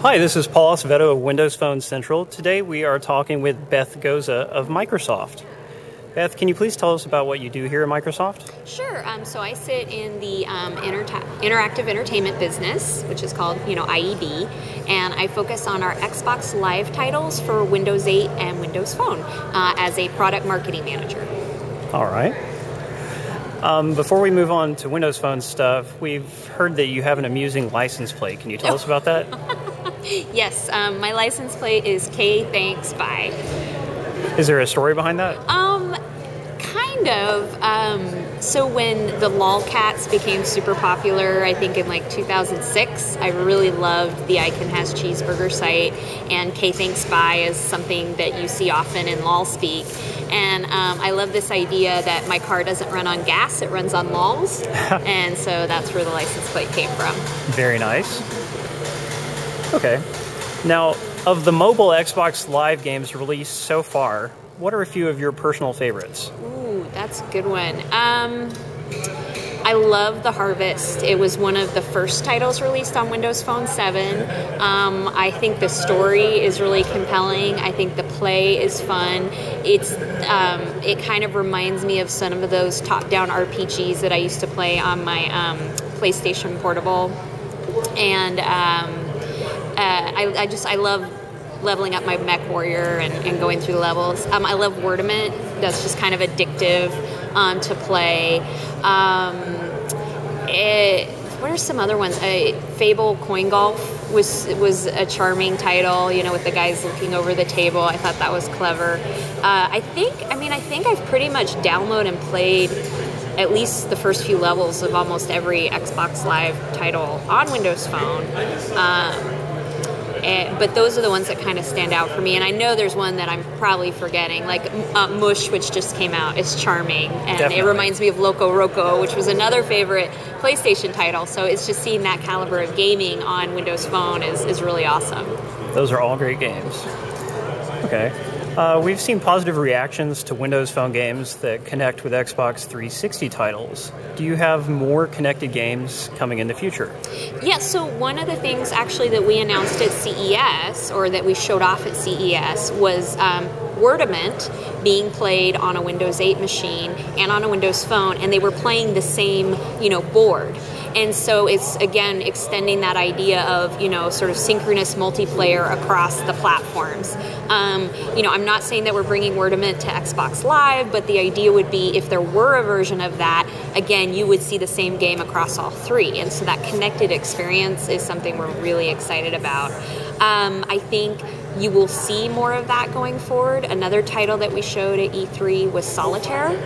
Hi, this is Paul Acevedo of Windows Phone Central. Today we are talking with Beth Goza of Microsoft. Beth, can you please tell us about what you do here at Microsoft? Sure. So I sit in the interactive entertainment business, which is called, IED, and I focus on our Xbox Live titles for Windows 8 and Windows Phone as a product marketing manager. All right. Before we move on to Windows Phone stuff, we've heard that you have an amusing license plate. Can you tell us about that? Yes, my license plate is K Thanks Bye. Is there a story behind that? Kind of. So when the lolcats became super popular, I think in 2006, I really loved the I Can Has Cheeseburger site, and K Thanks Bye is something that you see often in lol speak. And I love this idea that my car doesn't run on gas, it runs on lols. And so that's where the license plate came from. Very nice. Okay. Now, of the mobile Xbox Live games released so far, what are a few of your personal favorites? Ooh, that's a good one. I love The Harvest. It was one of the first titles released on Windows Phone 7. I think the story is really compelling. I think the play is fun. It kind of reminds me of some of those top-down RPGs that I used to play on my PlayStation Portable. And I love leveling up my mech warrior and going through the levels. I love Wordament. That's just kind of addictive to play. What are some other ones? Fable Coin Golf was a charming title, with the guys looking over the table. I thought that was clever. I think I've pretty much downloaded and played at least the first few levels of almost every Xbox Live title on Windows Phone. But those are the ones that kind of stand out for me. And I know there's one that I'm probably forgetting, like Mush, which just came out, is charming. And Definitely. It reminds me of Loco Roco, which was another favorite PlayStation title. So it's just seeing that caliber of gaming on Windows Phone is really awesome. Those are all great games. Okay. We've seen positive reactions to Windows Phone games that connect with Xbox 360 titles. Do you have more connected games coming in the future? Yeah, so one of the things actually that we announced at CES, or that we showed off at CES, was Wordament being played on a Windows 8 machine and on a Windows Phone, and they were playing the same, board. And so it's, again, extending that idea of, sort of synchronous multiplayer across the platforms. I'm not saying that we're bringing Wordament to Xbox Live, but the idea would be if there were a version of that, again, you would see the same game across all three. And so that connected experience is something we're really excited about. I think you will see more of that going forward. Another title that we showed at E3 was Solitaire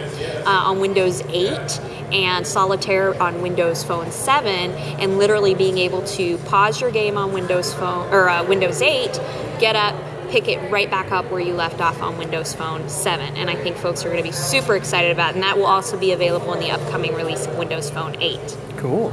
on Windows 8 and Solitaire on Windows Phone 7, and literally being able to pause your game on Windows Phone or Windows 8, get up, pick it right back up where you left off on Windows Phone 7. And I think folks are going to be super excited about it, and that will also be available in the upcoming release of Windows Phone 8. Cool.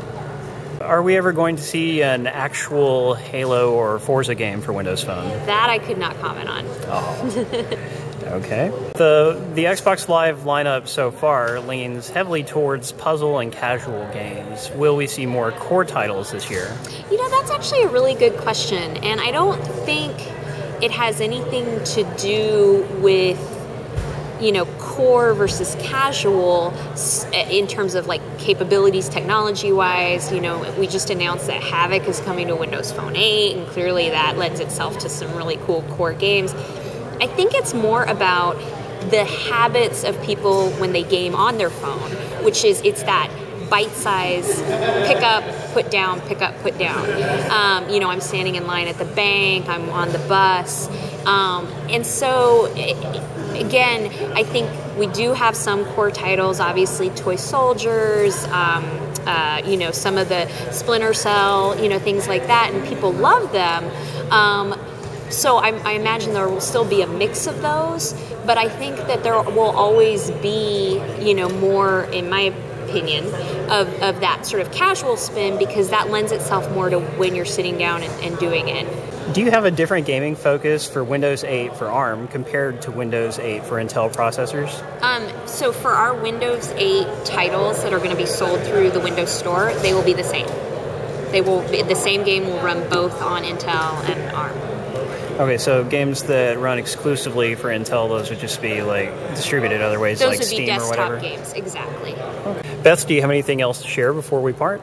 Are we ever going to see an actual Halo or Forza game for Windows Phone? That I could not comment on. Oh. Okay. The Xbox Live lineup so far leans heavily towards puzzle and casual games. Will we see more core titles this year? That's actually a really good question, and I don't think it has anything to do with core versus casual in terms of capabilities technology-wise. We just announced that Havoc is coming to Windows Phone 8, and clearly that lends itself to some really cool core games. I think it's more about the habits of people when they game on their phone, which is it's that bite-size pick up, put down, pick up, put down. I'm standing in line at the bank, I'm on the bus. And so, again, I think we do have some core titles, obviously Toy Soldiers, some of the Splinter Cell, things like that, and people love them. So I imagine there will still be a mix of those, but I think that there will always be, more, in my opinion, of that sort of casual spin, because that lends itself more to when you're sitting down and doing it. Do you have a different gaming focus for Windows 8 for ARM compared to Windows 8 for Intel processors? So for our Windows 8 titles that are going to be sold through the Windows Store, they will be the same. The same game will run both on Intel and ARM. Okay, so games that run exclusively for Intel, those would just be like distributed other ways, Those like would Steam be or whatever. desktop games, exactly. Beth, do you have anything else to share before we part?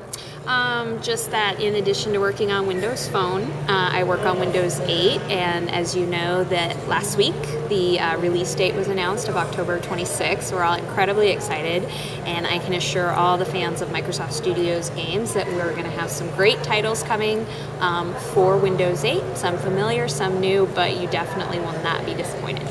Just that in addition to working on Windows Phone, I work on Windows 8, and as you know, that last week the release date was announced of October 26th. We're all incredibly excited, and I can assure all the fans of Microsoft Studios games that we're going to have some great titles coming for Windows 8, some familiar, some new, but you definitely will not be disappointed.